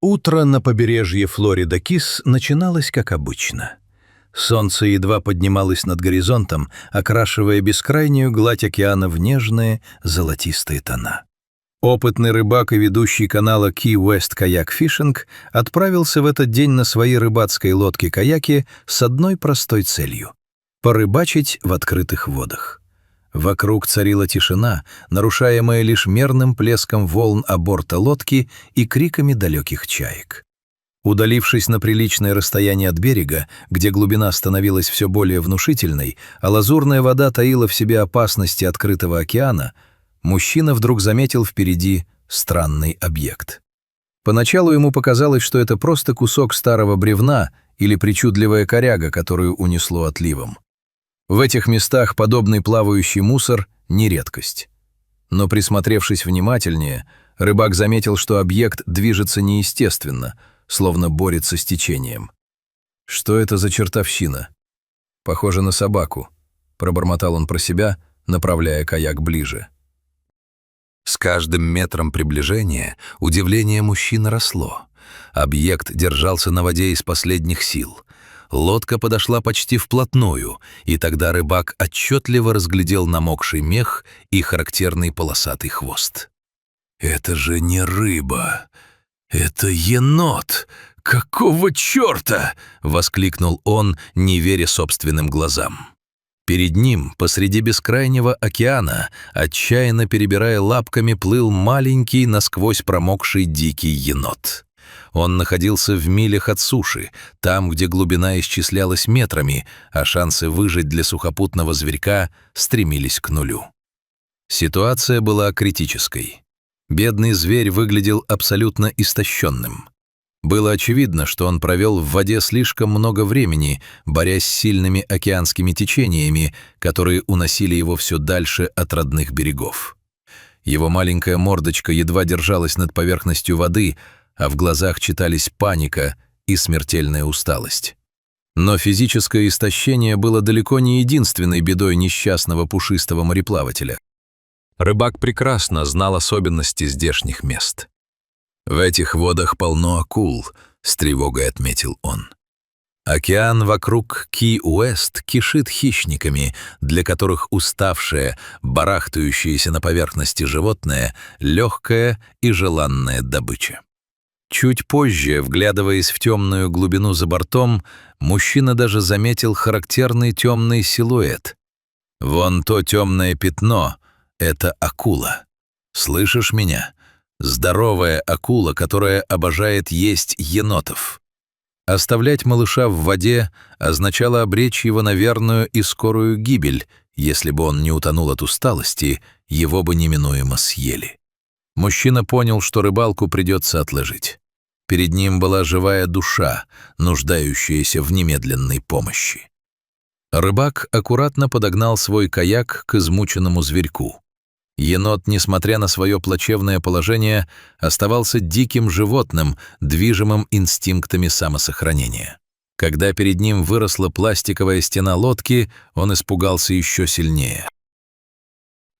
Утро на побережье Флорида-Кис начиналось как обычно. Солнце едва поднималось над горизонтом, окрашивая бескрайнюю гладь океана в нежные золотистые тона. Опытный рыбак и ведущий канала Key West Kayak Fishing отправился в этот день на своей рыбацкой лодке-каяке с одной простой целью — порыбачить в открытых водах. Вокруг царила тишина, нарушаемая лишь мерным плеском волн о борта лодки и криками далеких чаек. Удалившись на приличное расстояние от берега, где глубина становилась все более внушительной, а лазурная вода таила в себе опасности открытого океана, мужчина вдруг заметил впереди странный объект. Поначалу ему показалось, что это просто кусок старого бревна или причудливая коряга, которую унесло отливом. В этих местах подобный плавающий мусор — не редкость. Но присмотревшись внимательнее, рыбак заметил, что объект движется неестественно, словно борется с течением. «Что это за чертовщина?» «Похоже на собаку», — пробормотал он про себя, направляя каяк ближе. С каждым метром приближения удивление мужчины росло. Объект держался на воде из последних сил. Лодка подошла почти вплотную, и тогда рыбак отчетливо разглядел намокший мех и характерный полосатый хвост. «Это же не рыба! Это енот! Какого черта?» — воскликнул он, не веря собственным глазам. Перед ним, посреди бескрайнего океана, отчаянно перебирая лапками, плыл маленький, насквозь промокший дикий енот. Он находился в милях от суши, там, где глубина исчислялась метрами, а шансы выжить для сухопутного зверька стремились к нулю. Ситуация была критической. Бедный зверь выглядел абсолютно истощенным. Было очевидно, что он провел в воде слишком много времени, борясь с сильными океанскими течениями, которые уносили его все дальше от родных берегов. Его маленькая мордочка едва держалась над поверхностью воды, а в глазах читались паника и смертельная усталость. Но физическое истощение было далеко не единственной бедой несчастного пушистого мореплавателя. Рыбак прекрасно знал особенности здешних мест. «В этих водах полно акул», — с тревогой отметил он. Океан вокруг Ки-Уэст кишит хищниками, для которых уставшее, барахтающееся на поверхности животное — легкая и желанная добыча. Чуть позже, вглядываясь в темную глубину за бортом, мужчина даже заметил характерный темный силуэт. «Вон то темное пятно — это акула. Слышишь меня? Здоровая акула, которая обожает есть енотов». Оставлять малыша в воде означало обречь его на верную и скорую гибель. Если бы он не утонул от усталости, его бы неминуемо съели. Мужчина понял, что рыбалку придется отложить. Перед ним была живая душа, нуждающаяся в немедленной помощи. Рыбак аккуратно подогнал свой каяк к измученному зверьку. Енот, несмотря на свое плачевное положение, оставался диким животным, движимым инстинктами самосохранения. Когда перед ним выросла пластиковая стена лодки, он испугался еще сильнее.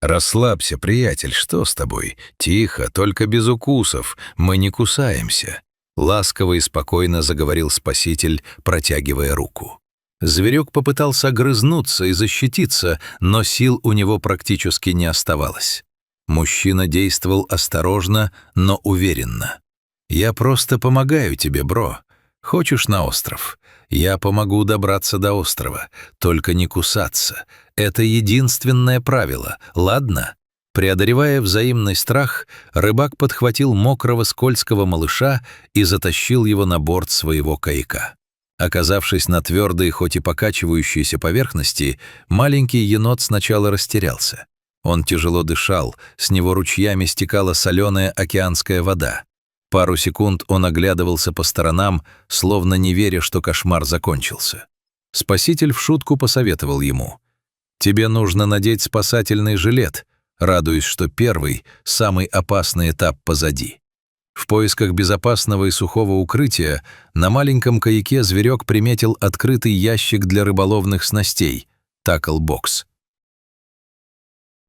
«Расслабься, приятель, что с тобой? Тихо, только без укусов, мы не кусаемся», — ласково и спокойно заговорил спаситель, протягивая руку. Зверек попытался огрызнуться и защититься, но сил у него практически не оставалось. Мужчина действовал осторожно, но уверенно. «Я просто помогаю тебе, бро. Хочешь на остров? Я помогу добраться до острова. Только не кусаться. Это единственное правило, ладно?» Преодолевая взаимный страх, рыбак подхватил мокрого скользкого малыша и затащил его на борт своего каяка. Оказавшись на твердой, хоть и покачивающейся поверхности, маленький енот сначала растерялся. Он тяжело дышал, с него ручьями стекала соленая океанская вода. Пару секунд он оглядывался по сторонам, словно не веря, что кошмар закончился. Спаситель в шутку посоветовал ему: «Тебе нужно надеть спасательный жилет», радуясь, что первый, самый опасный этап позади. В поисках безопасного и сухого укрытия на маленьком каяке зверек приметил открытый ящик для рыболовных снастей — такл-бокс.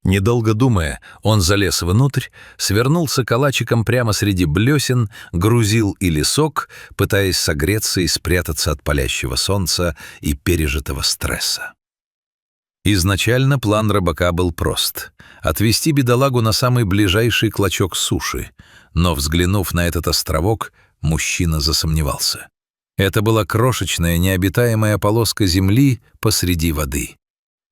Недолго думая, он залез внутрь, свернулся калачиком прямо среди блесен, грузил и лесок, пытаясь согреться и спрятаться от палящего солнца и пережитого стресса. Изначально план рыбака был прост — отвезти бедолагу на самый ближайший клочок суши, но, взглянув на этот островок, мужчина засомневался. Это была крошечная необитаемая полоска земли посреди воды.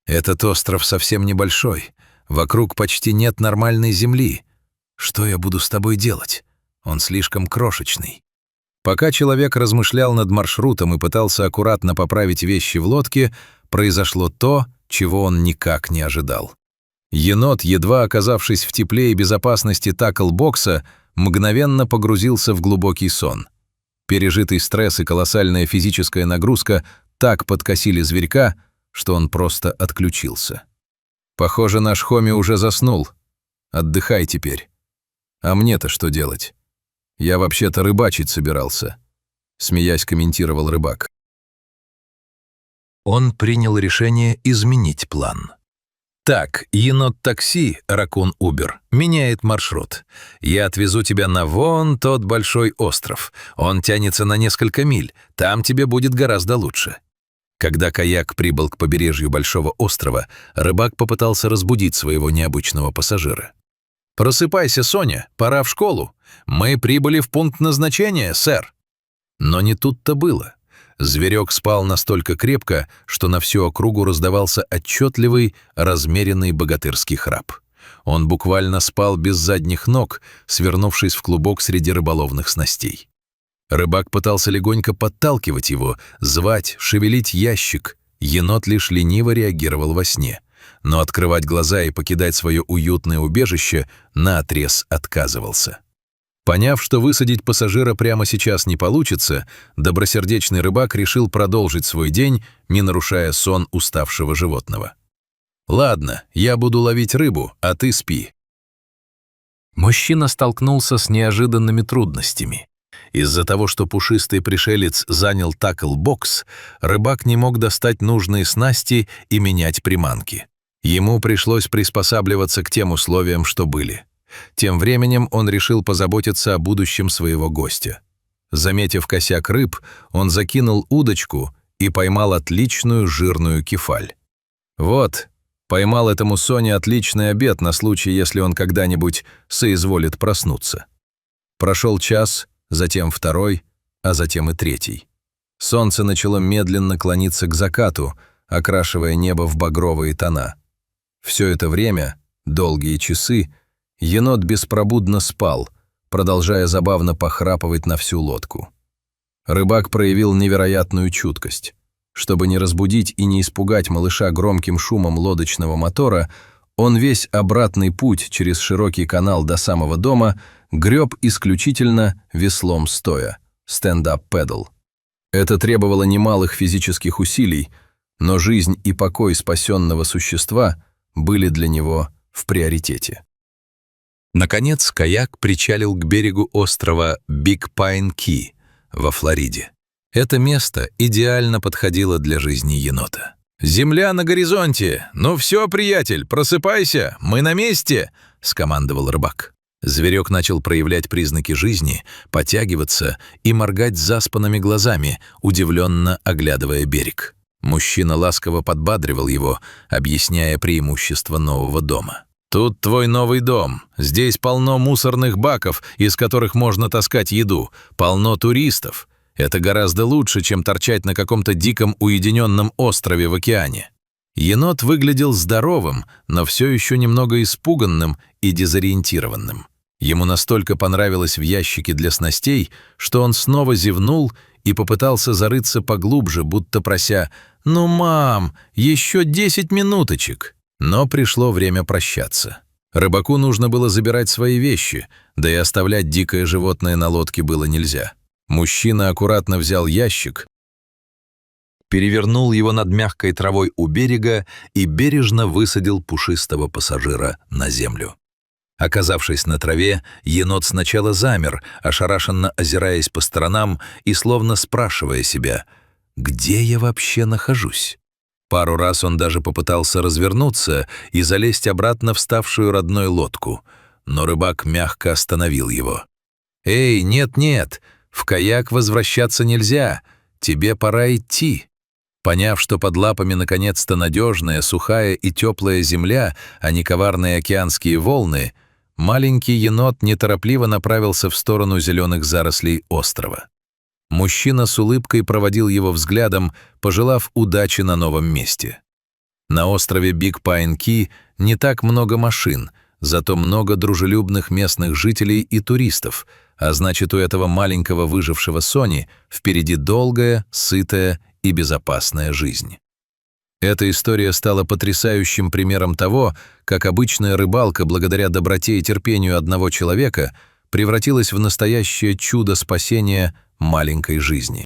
Этот остров совсем небольшой, вокруг почти нет нормальной земли. Что я буду с тобой делать? Он слишком крошечный. Пока человек размышлял над маршрутом и пытался аккуратно поправить вещи в лодке, произошло то, чего он никак не ожидал. Енот, едва оказавшись в тепле и безопасности такл-бокса, мгновенно погрузился в глубокий сон. Пережитый стресс и колоссальная физическая нагрузка так подкосили зверька, что он просто отключился. «Похоже, наш Хоми уже заснул. Отдыхай теперь. А мне-то что делать? Я вообще-то рыбачить собирался», — смеясь комментировал рыбак. Он принял решение изменить план. «Так, енот-такси, ракун-убер, меняет маршрут. Я отвезу тебя на вон тот большой остров. Он тянется на несколько миль, там тебе будет гораздо лучше». Когда каяк прибыл к побережью большого острова, рыбак попытался разбудить своего необычного пассажира. «Просыпайся, Соня, пора в школу. Мы прибыли в пункт назначения, сэр». Но не тут-то было. Зверек спал настолько крепко, что на всю округу раздавался отчетливый, размеренный богатырский храп. Он буквально спал без задних ног, свернувшись в клубок среди рыболовных снастей. Рыбак пытался легонько подталкивать его, звать, шевелить ящик. Енот лишь лениво реагировал во сне, но открывать глаза и покидать свое уютное убежище наотрез отказывался. Поняв, что высадить пассажира прямо сейчас не получится, добросердечный рыбак решил продолжить свой день, не нарушая сон уставшего животного. «Ладно, я буду ловить рыбу, а ты спи». Мужчина столкнулся с неожиданными трудностями. Из-за того, что пушистый пришелец занял такл-бокс, рыбак не мог достать нужные снасти и менять приманки. Ему пришлось приспосабливаться к тем условиям, что были. Тем временем он решил позаботиться о будущем своего гостя. Заметив косяк рыб, он закинул удочку и поймал отличную жирную кефаль. Вот, поймал этому Соне отличный обед на случай, если он когда-нибудь соизволит проснуться. Прошел час, затем второй, а затем и третий. Солнце начало медленно клониться к закату, окрашивая небо в багровые тона. Все это время, долгие часы, енот беспробудно спал, продолжая забавно похрапывать на всю лодку. Рыбак проявил невероятную чуткость. Чтобы не разбудить и не испугать малыша громким шумом лодочного мотора, он весь обратный путь через широкий канал до самого дома греб исключительно веслом стоя, stand-up paddle. Это требовало немалых физических усилий, но жизнь и покой спасенного существа были для него в приоритете. Наконец, каяк причалил к берегу острова Биг-Пайн-Ки во Флориде. Это место идеально подходило для жизни енота. «Земля на горизонте! Ну все, приятель, просыпайся, мы на месте!» — скомандовал рыбак. Зверек начал проявлять признаки жизни, потягиваться и моргать заспанными глазами, удивленно оглядывая берег. Мужчина ласково подбадривал его, объясняя преимущества нового дома. «Тут твой новый дом. Здесь полно мусорных баков, из которых можно таскать еду. Полно туристов. Это гораздо лучше, чем торчать на каком-то диком уединенном острове в океане». Енот выглядел здоровым, но все еще немного испуганным и дезориентированным. Ему настолько понравилось в ящике для снастей, что он снова зевнул и попытался зарыться поглубже, будто прося: «Ну, мам, еще 10 минуточек». Но пришло время прощаться. Рыбаку нужно было забирать свои вещи, да и оставлять дикое животное на лодке было нельзя. Мужчина аккуратно взял ящик, перевернул его над мягкой травой у берега и бережно высадил пушистого пассажира на землю. Оказавшись на траве, енот сначала замер, ошарашенно озираясь по сторонам и словно спрашивая себя: «Где я вообще нахожусь?» Пару раз он даже попытался развернуться и залезть обратно в ставшую родной лодку, но рыбак мягко остановил его. «Эй, нет-нет, в каяк возвращаться нельзя, тебе пора идти». Поняв, что под лапами наконец-то надежная, сухая и теплая земля, а не коварные океанские волны, маленький енот неторопливо направился в сторону зеленых зарослей острова. Мужчина с улыбкой проводил его взглядом, пожелав удачи на новом месте. На острове Биг Пайн-Ки не так много машин, зато много дружелюбных местных жителей и туристов, а значит, у этого маленького выжившего Сони впереди долгая, сытая и безопасная жизнь. Эта история стала потрясающим примером того, как обычная рыбалка, благодаря доброте и терпению одного человека, превратилась в настоящее чудо спасения маленькой жизни.